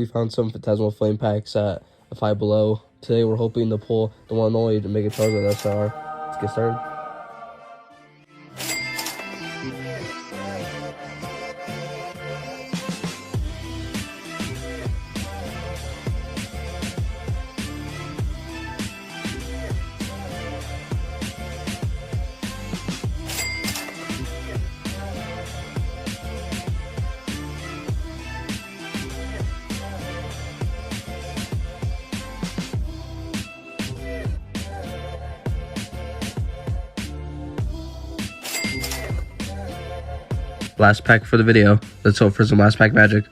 We found some Phantasmal flame packs at the Five Below. Today we're hoping to pull the one and only to make a Charizard SR. Let's get started. Last pack for the video. Let's hope for some last pack magic.